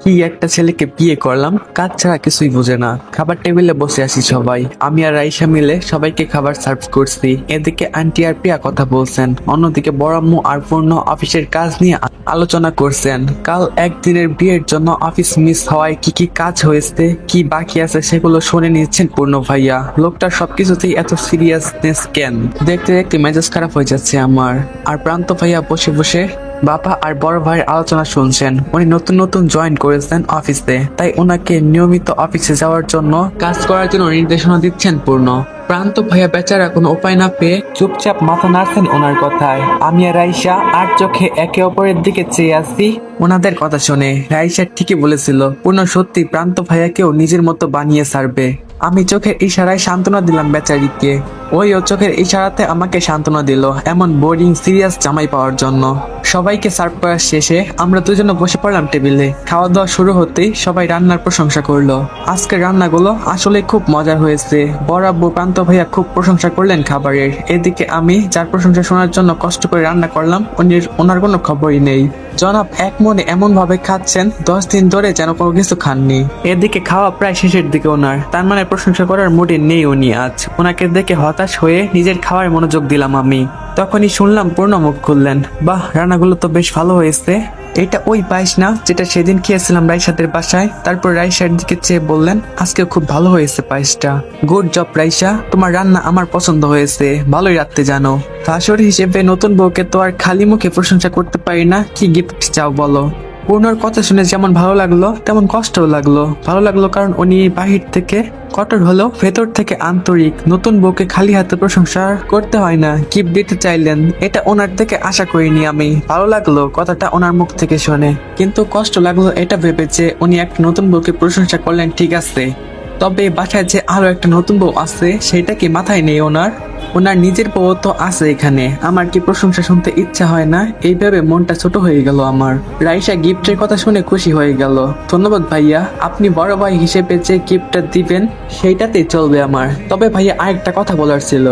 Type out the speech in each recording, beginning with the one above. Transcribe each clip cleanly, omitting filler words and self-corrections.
কি একটা ছেলেকে বিয়ে করলাম, কাজ ছাড়া কিছুই বোঝে না। খাবার টেবিলে বসে আছি সবাই, আমি আর রাইসা মিলে সবাইকে খাবার সার্ভ করছি। এদিকে আন্টি আর প্রিয়া কথা বলছেন, অন্যদিকে বড় আম্মু আর পূর্ণ অফিসের কাজ নিয়ে আলোচনা করছেন। কাল একদিনের বিয়ের জন্য অফিস মিস হওয়ায় কি কি কাজ হয়েছে, কি বাকি আছে সেগুলো শুনে নিচ্ছেন পূর্ণ ভাইয়া। লোকটার সবকিছুতেই এত সিরিয়াসনেস কেন? দেখতে দেখতে মেজাজ খারাপ হয়ে যাচ্ছে আমার। আর প্রান্ত ভাইয়া বসে বসে বাবা আর বড় ভাইয়ের আলোচনা শুনছেন। উনি নতুন নতুন জয়েন করেছেন অফিসে, তাই ওনাকে নিয়মিত অফিসে যাওয়ার জন্য, কাজ করার জন্য নির্দেশনা দিচ্ছেন পূর্ণ। প্রান্ত ভাইয়া বেচারা কোনো উপায় না পেয়ে চুপচাপ মাথা নাড়ছেন ওনার কথায়। আমি আর রাইসা আর চোখে একে অপরের দিকে চেয়ে আসি ওনাদের কথা শুনে। রাইসা ঠিকই বলেছিল, পূর্ণ সত্যি প্রান্ত ভাইয়াকেও নিজের মতো বানিয়ে ছাড়বে। আমি চোখের ইশারায় সান্ত্বনা দিলাম বেচারিকে, ওইও চোখের ইশারাতে আমাকে সান্ত্বনা দিল এমন বোরিং সিরিয়াস জামাই পাওয়ার জন্য। সবাইকে সার্ভ করার শেষে আমরা দুজনে বসে পড়লাম টেবিলে। খাওয়া দাওয়া শুরু হতেই সবাই রান্নার প্রশংসা করলো। আজকের রান্নাগুলো আসলে খুব মজার হয়েছে। বড় আব্বু প্রান্ত ভাইয়া খুব প্রশংসা করলেন খাবারের। এদিকে আমি যার প্রশংসা শোনার জন্য কষ্ট করে রান্না করলাম, ওনার কোনো খবরই নেই। জনাব এক মনে এমন ভাবে খাচ্ছেন 10 দিন ধরে যেন কোনো কিছু খাননি। এদিকে খাওয়া প্রায় শেষের দিকে ওনার, তার মানে প্রশংসা করার মুডে নেই উনি আজ। ওনাকে দেখে হতাশ হয়ে নিজের খাওয়ার মনোযোগ দিলাম আমি। তখনই শুনলাম পূর্ণ মুখ খুললেন, বাহ রান্নাগুলো তো বেশ ভালো হয়েছে। এটা ওই পায়েস না যেটা সেদিন খেয়েছিলাম রাইসাদের বাসায়? তারপর রাইসার দিকে চেয়ে বললেন, আজকে খুব ভালো হয়েছে পায়েসটা। গুড জব রাইসা, তোমার রান্না আমার পছন্দ হয়েছে, ভালোই রাখতে জানো। শাশুড়ি হিসেবে নতুন বউকে তো আর খালি মুখে প্রশংসা করতে পারি না, কি গিফট চাও বলো? পূর্ণর কথা শুনে যেমন ভালো লাগলো তেমন কষ্টও লাগলো। ভালো লাগলো কারণ উনি বাহির থেকে কঠোর হলেও ভেতর থেকে আন্তরিক। নতুন বউকে খালি হাতে প্রশংসা করতে হয় না, গিফট দিতে চাইলেন, এটা ওনার থেকে আশা করিনি আমি। ভালো লাগলো কথাটা ওনার মুখ থেকে শুনে, কিন্তু কষ্ট লাগলো এটা ভেবে যে উনি একটা নতুন বউকে প্রশংসা করলেন ঠিক আছে, তবে বাসায় যে আরো একটা নতুন বউ আছে সেটা কি মাথায় নেই ওনার? ওনার নিজের বউ তো আছে এখানে, আমার কি প্রশংসা শুনতে ইচ্ছা হয় না? এইভাবে মনটা ছোট হয়ে গেল আমার। রাইসা গিফটের কথা শুনে খুশি হয়ে গেল। ধন্যবাদ ভাইয়া, আপনি বড় ভাই হিসেবে যে গিফটটা দিবেন সেইটাতেই চলবে আমার। তবে ভাইয়া আরেকটা কথা বলার ছিল।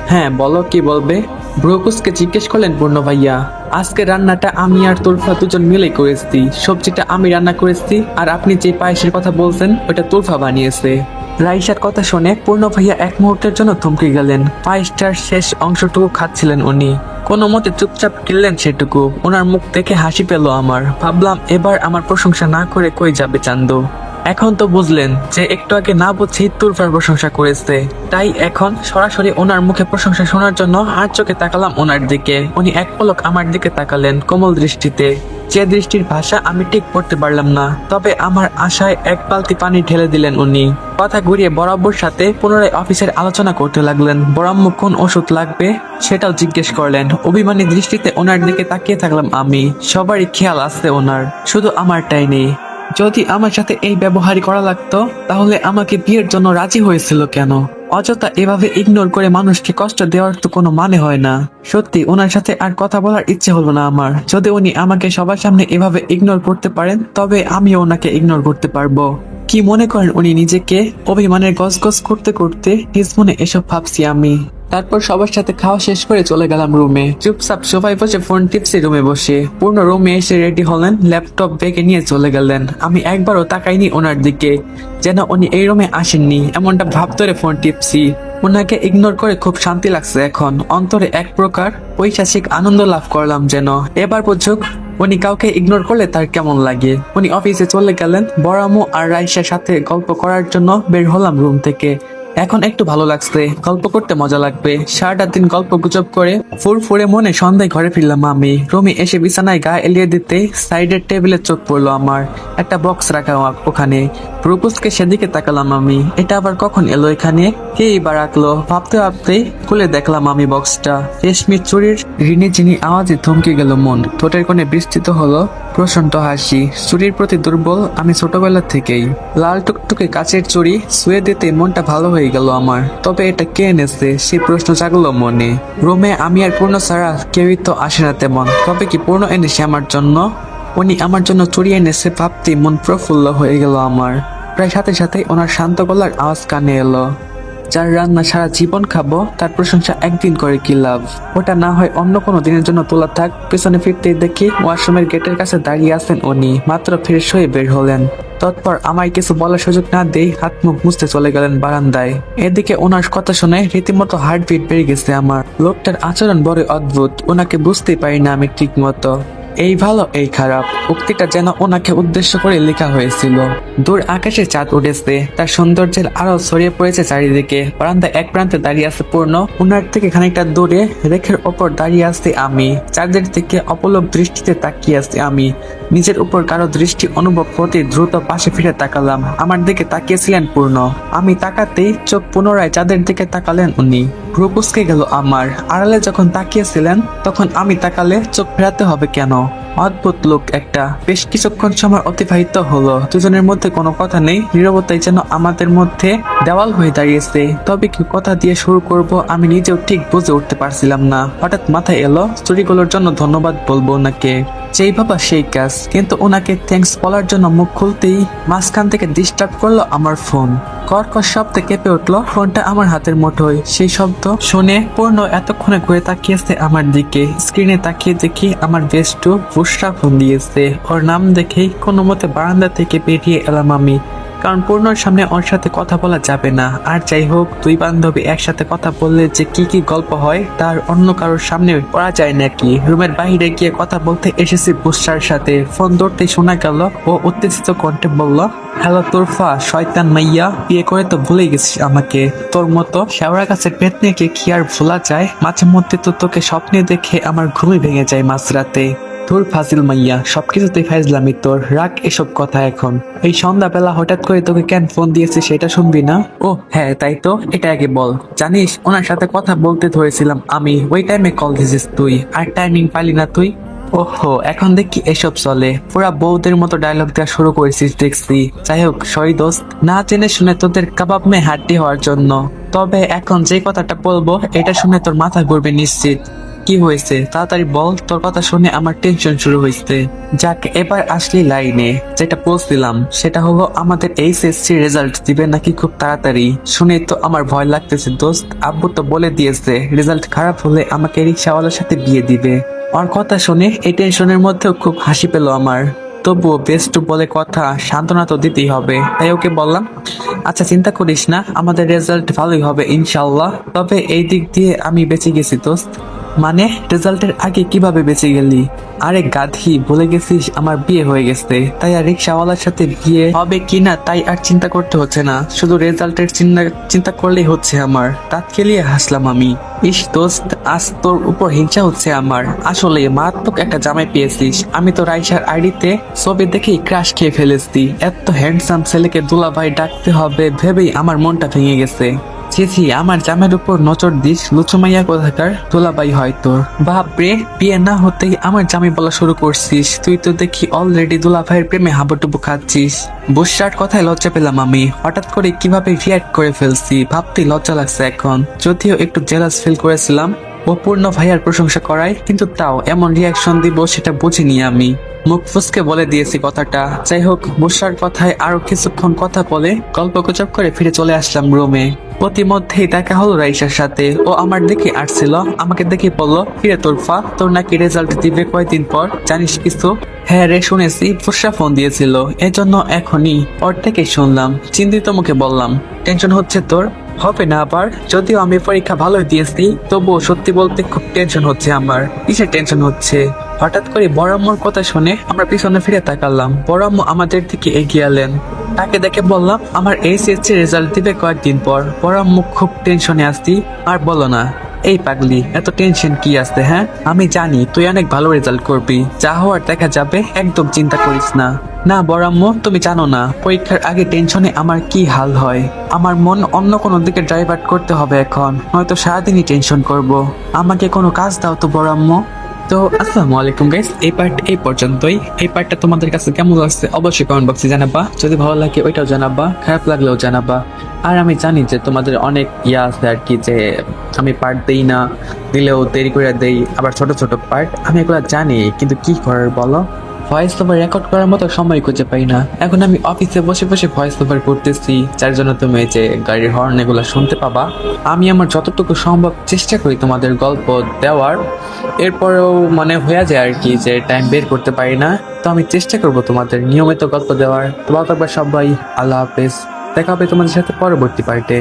হ্যাঁ বলো, কি বলবে? ব্রোকুসকে জিজ্ঞেস করলেন পূর্ণ ভাইয়া। আজকে রান্নাটা আমি আর তুলফা দুজন মিলে করেছি। সবজিটা আমি রান্না করেছি, আর আপনি যে পায়েসের কথা বলছেন ওটা তুলফা বানিয়েছে। রাইসার কথা শুনে পূর্ণ ভাইয়া এক মুহূর্তের জন্য থমকে গেলেন। পায়েসটার শেষ অংশটুকু খাচ্ছিলেন উনি, কোনো মতে চুপচাপ গিললেন সেটুকু। ওনার মুখ দেখে হাসি পেল আমার। ভাবলাম এবার আমার প্রশংসা না করে কই যাবে চান্দু। এখন তো বুঝলেন যে একটু আগে না বুঝি তুলফার প্রশংসা করেছে, তাই এখন সরাসরি ওনার মুখে প্রশংসা শোনার জন্য আর চোখে তাকালাম ওনার দিকে। উনি এক পলক আমার দিকে তাকালেন কোমল দৃষ্টিতে, যে দৃষ্টির ভাষা আমি ঠিক পড়তে পারলাম না, তবে আমার আশায় এক বালতি পানি ঢেলে দিলেন উনি। কথা ঘুরিয়ে বরাবর সাথে পুনরায় অফিসের আলোচনা করতে লাগলেন। বড়াম্মু কোন ওষুধ লাগবে সেটাও জিজ্ঞেস করলেন। অভিমানী দৃষ্টিতে ওনার দিকে তাকিয়ে থাকলাম আমি। সবারই খেয়াল আছে ওনার, শুধু আমারটাই নেই। যদি আমার সাথে এই ব্যবহারই করা লাগতো তাহলে আমাকে বিয়ের জন্য রাজি হয়েছিল কেন? অযথা এভাবে ইগনোর করে মানুষকে কষ্ট দেওয়ার তো কোনো মানে হয় না। সত্যি ওনার সাথে আর কথা বলার ইচ্ছে হলো না আমার। যদি উনি আমাকে সবার সামনে এভাবে ইগনোর করতে পারেন তবে আমিও ওনাকে ইগনোর করতে পারবো। কি মনে করেন উনি নিজেকে? অভিমানের গজগজ করতে করতে নিজ মনে এসব ভাবছি আমি। তারপর সবার সাথে খাওয়া শেষ করে চলে গেলাম রুমে। চুপচাপ সোফায় বসে ফোন টিপছি রুমে বসে। পূর্ণ রুমে এসে রেডি হলেন, ল্যাপটপ ব্যাগে নিয়ে চলে গেলেন। আমি একবারও তাকাইনি ওনার দিকে, যেন উনি এই রুমে আসেননি এমনটা ভাব ধরে ফোন টিপছি। ওনাকে ইগনোর করে খুব শান্তি লাগছে এখন। অন্তরে এক প্রকার পৈশাচিক আনন্দ লাভ করলাম যেন। এবার বুঝুক উনি কাউকে ইগনোর করলে তার কেমন লাগে। উনি অফিসে চলে গেলেন। বড় আম্মু আর রাইসার সাথে গল্প করার জন্য বের হলাম রুম থেকে। এখন একটু ভালো লাগছে, গল্প করতে মজা লাগবে। সারাটা দিন গল্প গুজব করে ফুরফুরে মনে সন্ধ্যায় ঘরে ফিরলাম আমি। রুমে এসে বিছানায় গা এলিয়ে দিতে সাইডের টেবিলে চোখ পড়লো আমার। একটা বক্স রাখা ওখানে। প্রপোজকে সেদিকে তাকালাম আমি। এটা আবার কখন এলো এখানে? কে বা রাখলো? ভাবতে ভাবতেই খুলে দেখলাম আমি বক্সটা। রেশমি চুরির রিনিঝিনি আওয়াজে থমকে গেল মন। ঠোঁটের কোণে বিস্তৃত হলো প্রশান্ত হাসি। চুরির প্রতি দুর্বল আমি ছোটবেলা থেকেই। লাল টুকটুকে কাচের চুরি ছুঁয়ে দিতে মনটা ভালো হয়ে গেল আমার। তবে এটা কে এনেছে সে প্রশ্ন জাগলো মনে। রুমে আমি আর পূর্ণ ছাড়া কেউই তো আসে না তেমন। তবে কি পূর্ণ এনেছে আমার জন্য? উনি আমার জন্য চুরি এনেছে ভাবতেই মন প্রফুল্ল হয়ে গেল আমার। প্রায় সাথে সাথে ওনার শান্ত গলার আওয়াজ কানে এলো। যার রান্না সারা জীবন খাবো তার প্রশংসা একদিন করে কি লাভ? ওটা না হয় অন্য কোনো দিনের জন্য তোলা থাক। পেছনে ফিরতেই দেখি ওয়াশরুমের গেটের কাছে দাঁড়িয়ে আছেন উনি, মাত্র ফ্রেশ হয়ে বের হলেন। তৎপর আমায় কিছু বলার সুযোগ না দিয়ে হাত মুখ মুছতে চলে গেলেন বারান্দায়। এদিকে ওনার কথা শুনে রীতিমতো হার্টবিট বেড়ে গেছে আমার। লোকটার আচরণ বড় অদ্ভুত, ওনাকে বুঝতেই পারি না আমি ঠিক মতো। এই ভালো এই খারাপ উক্তিটা যেন ওনাকে উদ্দেশ্য করে লেখা হয়েছিল। দূর আকাশে চাঁদ উঠেছে, তার সৌন্দর্যের আরো ছড়িয়ে পড়েছে চারিদিকে। বারান্দায় এক প্রান্তে দাঁড়িয়ে আছে পূর্ণ, ওনার থেকে খানিকটা দূরে রেখের ওপর দাঁড়িয়ে আছে আমি। চাঁদের দিকে অপলক দৃষ্টিতে তাকিয়ে আছি আমি। নিজের উপর কারো দৃষ্টি অনুভব করতে দ্রুত পাশে ফিরে তাকালাম। আমার দিকে তাকিয়েছিলেন পূর্ণ। আমি তাকাতেই চোখ পুনরায় চাঁদের দিকে তাকালেন উনি। ভ্রু কুঁচকে গেল আমার। আড়ালে যখন তাকিয়েছিলেন তখন আমি তাকালে চোখ ফেরাতে হবে কেন? অদ্ভুত লোক একটা। বেশ কিছুক্ষণ সময় অতিবাহিত হলো, দুজনের মধ্যে কোনো কথা নেই। নীরবতাই যেন আমাদের মধ্যে দেওয়াল হয়ে দাঁড়িয়েছে। তবে কি কথা দিয়ে শুরু করব আমি নিজেও ঠিক বুঝে উঠতে পারছিলাম না। হঠাৎ মাথায় এলো চুরিগুলোর জন্য ধন্যবাদ বলবো ওনাকে। যেই ভাবা সেই কাজ, কিন্তু ওনাকে থ্যাঙ্কস বলার জন্য মুখ খুলতেই মাঝখান থেকে ডিস্টার্ব করলো আমার ফোন। কর্কশ শব্দে কেঁপে উঠলো ফোনটা আমার হাতের মুঠোয়। সেই শব্দ শুনে পূর্ণ এতক্ষণে ঘুরে তাকিয়েছে আমার দিকে। স্ক্রিনে তাকিয়ে দেখি আমার বেস্টু বুশরা ফোন দিয়েছে। ওর নাম দেখেই কোনো মতে বারান্দা থেকে বেরিয়ে এলাম আমি, কারণ পূর্ণর সামনে ওর সাথে কথা বলা যাবে না। আর যাই হোক, দুই বান্ধবী একসাথে কথা বললে যে কি কি গল্প হয় তার অন্য কারোর সামনে পড়া যায় নাকি। রুমের বাইরে গিয়ে কথা বলতে এসেছি বুশরার সাথে। ফোন ধরতেই শোনা গেল ও উত্তেজিত কণ্ঠে বলল, হ্যালো তোরফা, শয়তান মাইয়া, বিয়ে করে তো ভুলে গেছিস আমাকে। তোর মতো শেওড়া গাছের পেতনিকে কি আর ভোলা যায়? মাঝে মধ্যে তো তোকে স্বপ্নে দেখে আমার ঘুমই ভেঙে যায় মাঝরাতে। তোর ফাজিল মাইয়া, সবকিছুতেই ফাইজলামি তোর। রাখ এসব কথা এখন। এই সন্ধ্যাবেলা হঠাৎ করে তোকে কেন ফোন দিয়েছি সেটা শুনবি না? ও হ্যাঁ, তাই তো, এটা আগে বল। জানিস ওনার সাথে কথা বলতে ধরেছিলাম আমি, ওই টাইমে কল দিয়েছিস তুই, আর টাইমিং পালি না তুই। ওহো, এখন দেখি এসব চলে। পুরা বউদের মতো ডায়লগ দেওয়া শুরু করেছিস দেখছি। যাই হোক, সরি দোস্ত, না জেনে শুনে তোদের কাবাব মে হাড্ডি হওয়ার জন্য। তবে এখন যে কথাটা বলবো এটা শুনে তোর মাথা ঘুরবে নিশ্চিত। কি হয়েছে তাড়াতাড়ি বল, তোর কথা শুনে আমার টেনশন শুরু হয়েছে। যাক, এবার আসলি লাইনে। যেটা বলছিলাম সেটা হলো আমাদের এইচএসসি রেজাল্ট দিবে নাকি খুব তাড়াতাড়ি। শুনে তো আমার ভয় লাগতেছে দোস্ত। আব্বু তো বলে দিয়েছে রেজাল্ট খারাপ হলে আমাকে রিক্সাওয়ালার সাথে বিয়ে দিবে। ওর কথা শুনে এই টেনশনের মধ্যেও খুব হাসি পেল আমার। তবুও বেস্ট বলে কথা, সান্ত্বনা তো দিতেই হবে। তাই ওকে বললাম, আচ্ছা চিন্তা করিস না, আমাদের রেজাল্ট ভালোই হবে ইনশাল্লাহ। তবে এই দিক দিয়ে আমি বেঁচে গেছি দোস্ত। মানে রেজাল্টের আগে কিভাবে বেঁচে গেলি? আরে গাধি, ভুলে গেছিস আমার বিয়ে হয়ে গেছে। তাই আর রিক্সাওয়ালার সাথে বিয়ে হবে কিনা তাই আর চিন্তা করতে হচ্ছে না, শুধু রেজাল্টের চিন্তা করলেই হচ্ছে আমার। দাঁত খেলিয়ে হাসলাম আমি। ইস দোস্ত, আজ তোর উপর হিংসা হচ্ছে আমার। আসলে মারাত্মক একটা জামাই পেয়েছিস। আমি তো রাইসার আইডিতে ছবি দেখেই ক্রাশ খেয়ে ফেলেছি। এত হ্যান্ডসাম ছেলেকে দুলাভাই ডাকতে হবে ভেবেই আমার মনটা ভেঙে গেছে। ছি, আমার জামের উপর নজর দিস, লুচুমাইয়া কোথাকার। দুলাভাই হয় তোর। বাপরে, বিয়ে না হতেই আমার জামাই বলা শুরু করছিস। তুই তো দেখি অলরেডি দুলাভাইয়ের প্রেমে হাবুডুবু খাচ্ছিস। বুশরার কথায় লজ্জা পেলাম আমি। হঠাৎ করে কিভাবে রিয়াক্ট করে ফেলছি ভাবতেই লজ্জা লাগছে এখন। যদিও একটু জেলাস ফিল করেছিলাম ও পূর্ণ ভাইয়ার প্রশংসা করায়, কিন্তু তাও এমন রিয়াকশন দিব সেটা বুঝিনি আমি। মুখ ফুসকে বলে দিয়েছি কথাটা। যাই হোক, বুশরার কথায় আরো কিছুক্ষণ কথা বলে গল্প গুজব করে ফিরে চলে আসলাম রুমে। প্রতিমধ্যেই দেখা হলো রাইসার সাথে। ও আমার দিকে আসছিল, আমাকে দেখে বললো, ফিরে তোরফা, তোর নাকি রেজাল্ট দিবে কয়েকদিন পর, জানিস কিছু? হ্যাঁ রে, শুনেছি, ফুসরা ফোন দিয়েছিল, এজন্য এখনই ওর থেকে শুনলাম। চিন্তিত মুখে বললাম, টেনশন হচ্ছে তোর? হবে না আবার? যদিও আমি পরীক্ষা ভালোই দিয়েছি, তবুও সত্যি বলতে খুব টেনশন হচ্ছে আমার। কিসের টেনশন হচ্ছে? হঠাৎ করে বড় আম্মুর কথা শুনে আমরা পিছনে ফিরে তাকালাম। বড় আম্মু আমাদের দিকে এগিয়ে এলেন। তাকে দেখে বললাম, আমার এইচএসসি রেজাল্ট দিবে কয়েকদিন পর। বড় আম্মু খুব টেনশনে আসছি। আর বলো না। এই পাগলি, এত টেনশন কি আছে? হ্যাঁ, আমি জানি তুই অনেক ভালো রেজাল্ট করবি, যা হওয়ার দেখা যাবে, একদম চিন্তা করিস না। না বড় আম্মু, তুমি জানো না পরীক্ষার আগে টেনশনে আমার কি হাল হয়। আমার মন অন্য কোনো দিকে ডাইভার্ট করতে হবে এখন, নয়তো সারাদিনই টেনশন করব। আমাকে কোনো কাজ দাও তো বড় আম্মু। তো আসসালামু আলাইকুম গাইস, এই পার্ট এই পর্যন্তই। এই পার্টটা তোমাদের কাছে কেমন লাগছে অবশ্যই কমেন্ট বক্সে জানাবা। যদি ভালো লাগে ওইটাও জানাবা, খারাপ লাগলেও জানাবা। আর আমি জানি যে তোমাদের অনেক আছে আর কি, যে আমি পার্ট দেই না, দিলেও দেরি করে দেই, আবার ছোট ছোট পার্ট। আমি এগুলো জানি, কিন্তু কি করার বলো। ভয়েস ওভার রেকর্ড করার মতো সময় খুঁজে পাই না। এখন আমি অফিসে বসে বসে ভয়েস ওভার করতেছি, যার জন্য তুমি এই যে গাড়ির হর্ন এগুলো শুনতে পাবা। আমি আমার যতটুকু সম্ভব চেষ্টা করি তোমাদের গল্প দেওয়ার, এরপরেও মানে হয়ে যায় আর কি যে টাইম বের করতে পারি না। তো আমি চেষ্টা করব তোমাদের নিয়মিত গল্প দেওয়ার। তো ভালো থাকবে সবাই, আল্লাহ হাফেজ। দেখা হবে তোমাদের সাথে পরবর্তী পার্টে।